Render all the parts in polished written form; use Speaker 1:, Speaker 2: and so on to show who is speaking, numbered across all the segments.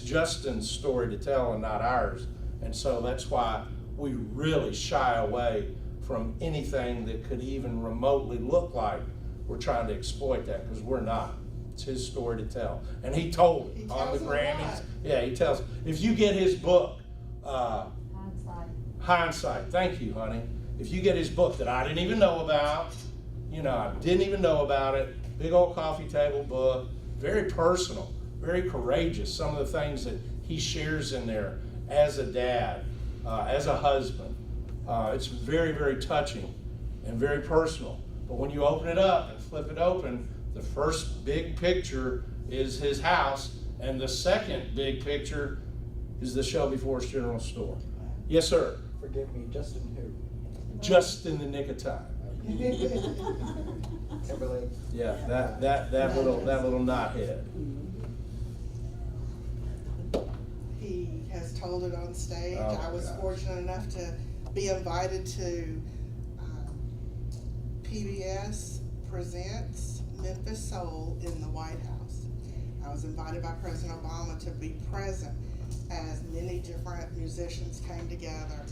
Speaker 1: Justin's story to tell and not ours. And so that's why we really shy away from anything that could even remotely look like we're trying to exploit that, because we're not. It's his story to tell. And he told it on the Grammys. Yeah, he tells. If you get his book, Hindsight. Thank you, honey. If you get his book that I didn't even know about, I didn't even know about it, big old coffee table book, very personal, very courageous. Some of the things that he shares in there as a dad, as a husband. It's very, very touching and very personal. But when you open it up and flip it open, the first big picture is his house, and the second big picture is the Shelby Forest General Store. Yes, sir.
Speaker 2: Forgive me, Justin who?
Speaker 1: Just in the nick of time.
Speaker 2: Timberlake.
Speaker 1: Yeah, that little knothead.
Speaker 3: He has told it on stage.
Speaker 1: Oh,
Speaker 3: I was
Speaker 1: gosh.
Speaker 3: fortunate enough to be invited to PBS Presents Memphis Soul in the White House. I was invited by President Obama to be present as many different musicians came together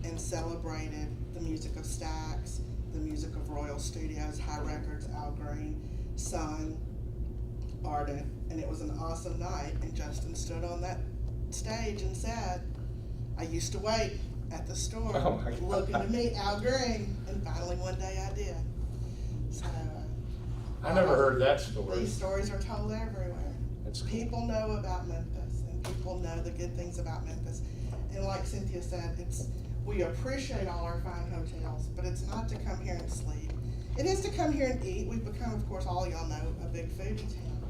Speaker 3: and celebrated the music of Stax, the music of Royal Studios, High Records, Al Green, Sun, Ardent, and it was an awesome night. And Justin stood on that stage and said, I used to wait at the store looking to meet Al Green, and finally one day I did. So
Speaker 1: I never heard that story.
Speaker 3: these stories are told everywhere.
Speaker 1: That's cool.
Speaker 3: People know about Memphis, and people know the good things about Memphis. And like Cynthia said, we appreciate all our fine hotels, but it's not to come here and sleep. It is to come here and eat. We've become, of course, all y'all know, a big foodie town.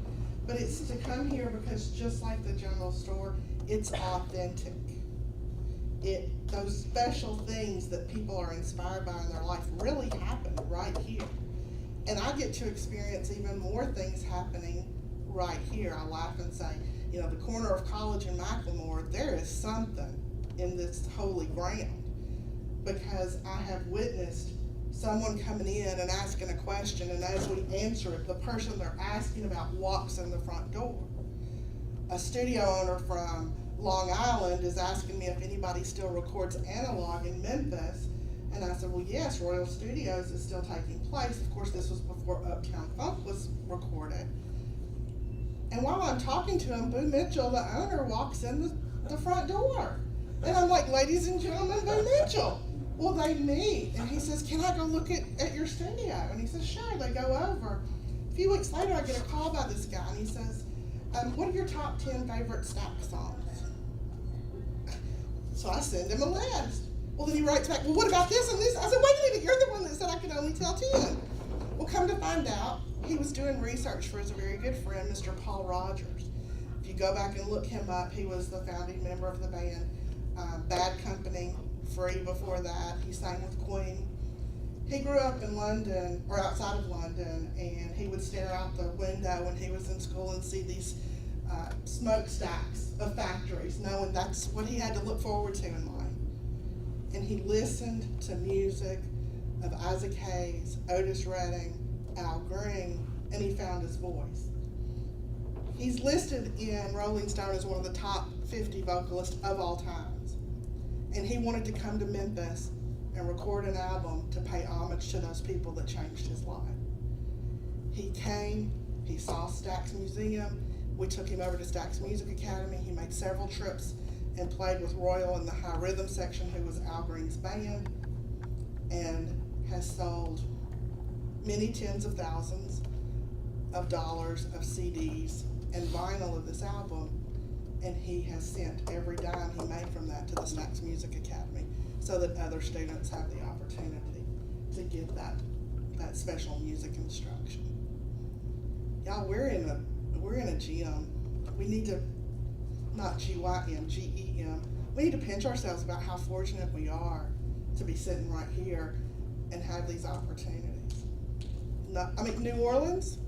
Speaker 3: But it's to come here because just like the general store, it's authentic. Those special things that people are inspired by in their life really happen right here. And I get to experience even more things happening right here. I laugh and say, the corner of College and Macklemore, there is something in this holy ground, because I have witnessed someone coming in and asking a question, and as we answer it, the person they're asking about walks in the front door. A studio owner from Long Island is asking me if anybody still records analog in Memphis, and I said, well, yes, Royal Studios is still taking place. Of course, this was before Uptown Funk was recorded. And while I'm talking to him, Boo Mitchell, the owner, walks in the front door. And I'm like, ladies and gentlemen, Boo Mitchell. Well, they meet, and he says, can I go look at your studio? And he says, sure. They go over. A few weeks later, I get a call by this guy, and he says, what are your top 10 favorite Stax songs? So I send him a list. Well, then he writes back, well, what about this and this? I said, wait a minute, you're the one that said I could only tell 10. Well, come to find out, he was doing research for his very good friend, Mr. Paul Rogers. If you go back and look him up, he was the founding member of the band Bad Company, Free before that. He sang with Queen. He grew up in London, or outside of London, and he would stare out the window when he was in school and see these smokestacks of factories, knowing that's what he had to look forward to in life. And he listened to music of Isaac Hayes, Otis Redding, Al Green, and he found his voice. He's listed in Rolling Stone as one of the top 50 vocalists of all times. And he wanted to come to Memphis and record an album to pay homage to those people that changed his life. He came, he saw Stax Museum, we took him over to Stax Music Academy, he made several trips and played with Royal in the high rhythm section, who was Al Green's band, and has sold many tens of thousands of dollars of CDs and vinyl of this album, and he has sent every dime he made from that to the Stax Music Academy so that other students have the opportunity to get that special music instruction. Y'all, we're in a gym. We need to, not GYM, GEM. We need to pinch ourselves about how fortunate we are to be sitting right here and have these opportunities. New Orleans,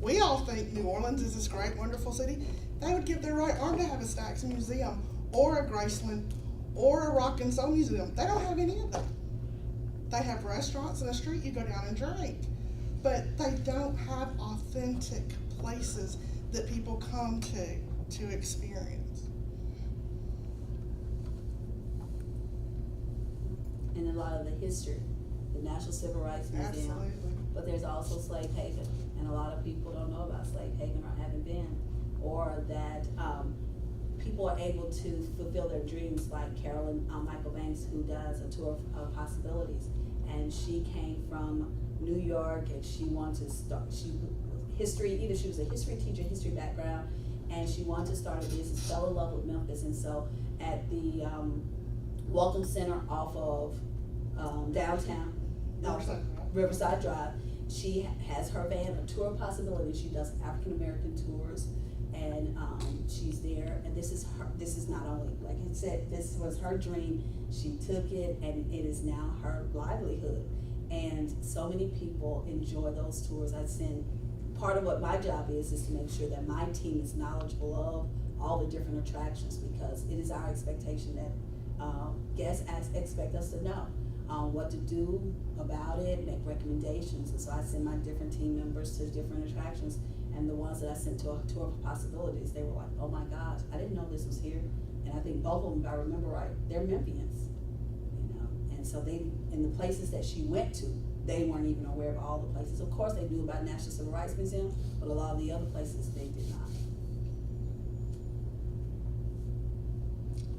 Speaker 3: we all think New Orleans is this great, wonderful city. They would give their right arm to have a Stax Museum or a Graceland or a Rock and Soul Museum. They don't have any of that. They have restaurants and a street you go down and drink, but they don't have authentic places that people come to experience.
Speaker 4: lot of the history, the National Civil Rights Museum.
Speaker 3: Absolutely.
Speaker 4: But there's also Slave Haven, and a lot of people don't know about Slave Haven or haven't been, or that, people are able to fulfill their dreams, like Carolyn Michael Banks, who does a tour of possibilities. And she came from New York, and she wanted to start, either she was a history teacher, history background, and she wanted to start a business, fell in love with Memphis. And so at the Welcome Center off of downtown, Riverside Drive, she has her van, a tour of possibilities. She does African American tours, and she's there. And this is not only, like I said, this was her dream. She took it, and it is now her livelihood. And so many people enjoy those tours. Part of what my job is to make sure that my team is knowledgeable of all the different attractions, because it is our expectation that guests expect us to know what to do about it, make recommendations. And so I send my different team members to different attractions, and the ones that I sent to a tour of possibilities, they were like, oh my gosh, I didn't know this was here. And I think both of them, if I remember right, they're Memphians, you know. And so in the places that she went to, they weren't even aware of all the places. Of course, they knew about National Civil Rights Museum, but a lot of the other places they did not.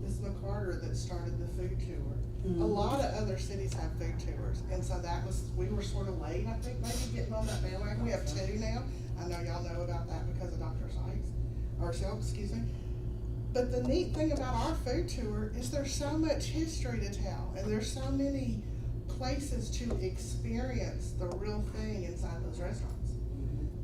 Speaker 3: Ms. McCarter that started the food tour.
Speaker 4: Mhm.
Speaker 3: A lot of other cities have food tours, and so we were sort of late, I think, maybe getting on that bandwagon. We have two now. I know y'all know about that because of Dr. Sykes, or Shelby, excuse me. But the neat thing about our food tour is there's so much history to tell, and there's so many places to experience the real thing inside those restaurants.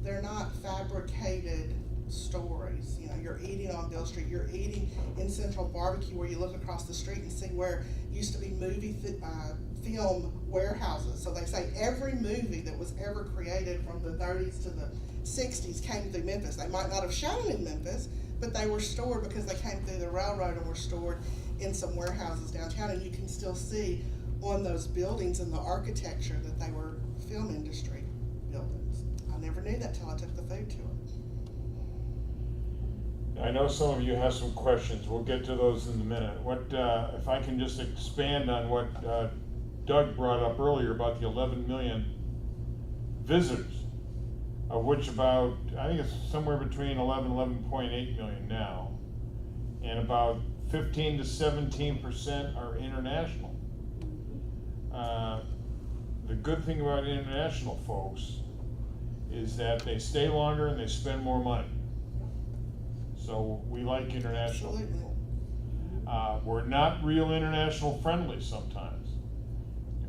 Speaker 3: They're not fabricated stories. You know, you're eating on Bill Street, you're eating in Central Barbecue, where you look across the street and see where used to be film warehouses. So they say every movie that was ever created from the 30s to the 60s came through Memphis. They might not have shown in Memphis, but they were stored because they came through the railroad and were stored in some warehouses downtown. And you can still see on those buildings and the architecture that they were film industry buildings. I never knew that till I took the food tour.
Speaker 5: I know some of you have some questions. We'll get to those in a minute. If I can just expand on what Doug brought up earlier about the 11 million visitors, of which about, I think it's somewhere between 11.8 million now, and about 15 to 17% are international. The good thing about international folks is that they stay longer and they spend more money. So we like international
Speaker 3: Absolutely.
Speaker 5: people. We're not real international friendly sometimes.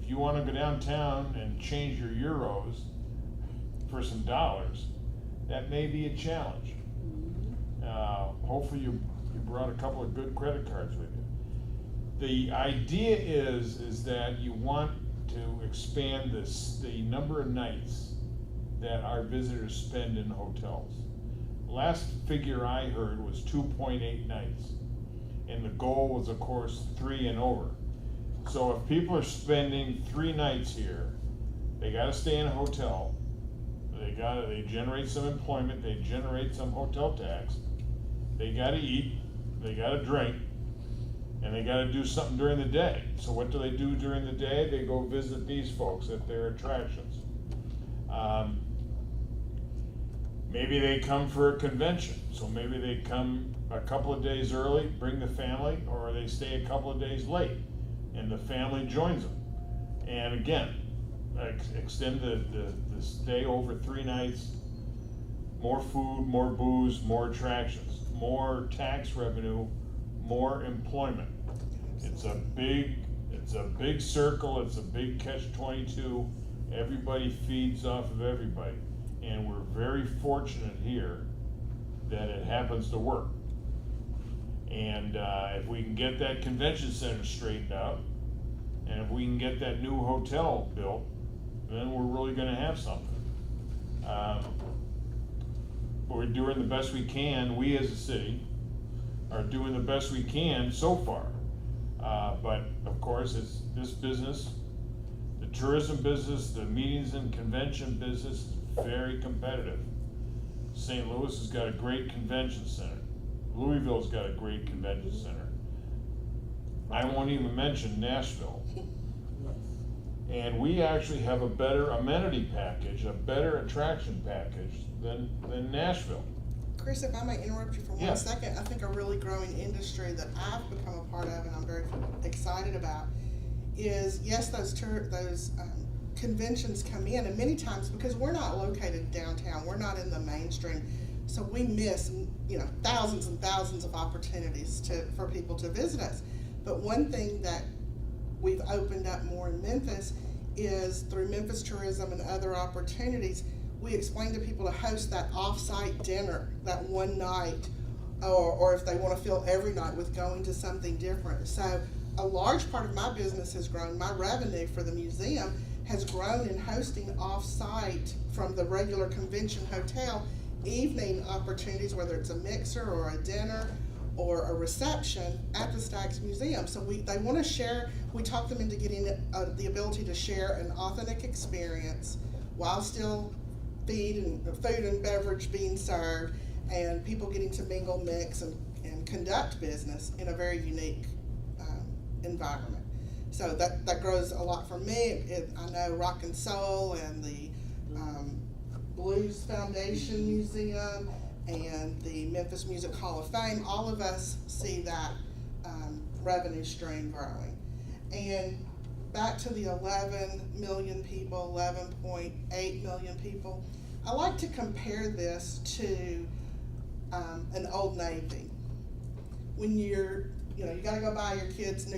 Speaker 5: If you want to go downtown and change your euros for some dollars, that may be a challenge. Hopefully you brought a couple of good credit cards with you. The idea is that you want to expand the number of nights that our visitors spend in hotels. Last figure I heard was 2.8 nights, and the goal was, of course, 3 and over. So if people are spending 3 nights here, they gotta stay in a hotel, they generate some employment, they generate some hotel tax, they gotta eat, they gotta drink, and they gotta do something during the day. So what do they do during the day? They go visit these folks at their attractions. Maybe they come for a convention, so maybe they come a couple of days early, bring the family, or they stay a couple of days late, and the family joins them. And again, extend the stay over 3 nights, more food, more booze, more attractions, more tax revenue, more employment. It's a big circle, it's a big catch-22. Everybody feeds off of everybody. And we're very fortunate here that it happens to work. And if we can get that convention center straightened out, and if we can get that new hotel built, then we're really gonna have something. We're doing the best we can. We as a city are doing the best we can so far. But of course, it's this business, the tourism business, the meetings and convention business is very competitive. St. Louis has got a great convention center. Louisville's got a great convention center. I won't even mention Nashville. And we actually have a better amenity package, a better attraction package than Nashville.
Speaker 3: Chris, if I may interrupt you for
Speaker 5: Yeah.
Speaker 3: 1 second, I think a really growing industry that I've become a part of and I'm very excited about is, yes, those conventions come in, and many times, because we're not located downtown, we're not in the mainstream, so we miss, thousands and thousands of opportunities for people to visit us. But one thing that we've opened up more in Memphis is through Memphis Tourism and other opportunities, we explain to people to host that off-site dinner that one night, or if they want to fill every night with going to something different. So a large part of my business has grown. My revenue for the museum has grown in hosting off-site from the regular convention hotel evening opportunities, whether it's a mixer or a dinner or a reception at the Stax Museum. So they want to share. We talk them into getting the ability to share an authentic experience while still food and beverage being served, and people getting to mingle, mix, and conduct business in a very unique environment. So that grows a lot for me. I know Rock and Soul and the Blues Foundation Museum and the Memphis Music Hall of Fame, all of us see that revenue stream growing. And back to the 11 million people, 11.8 million people, I like to compare this to an Old Navy. When you gotta go buy your kids new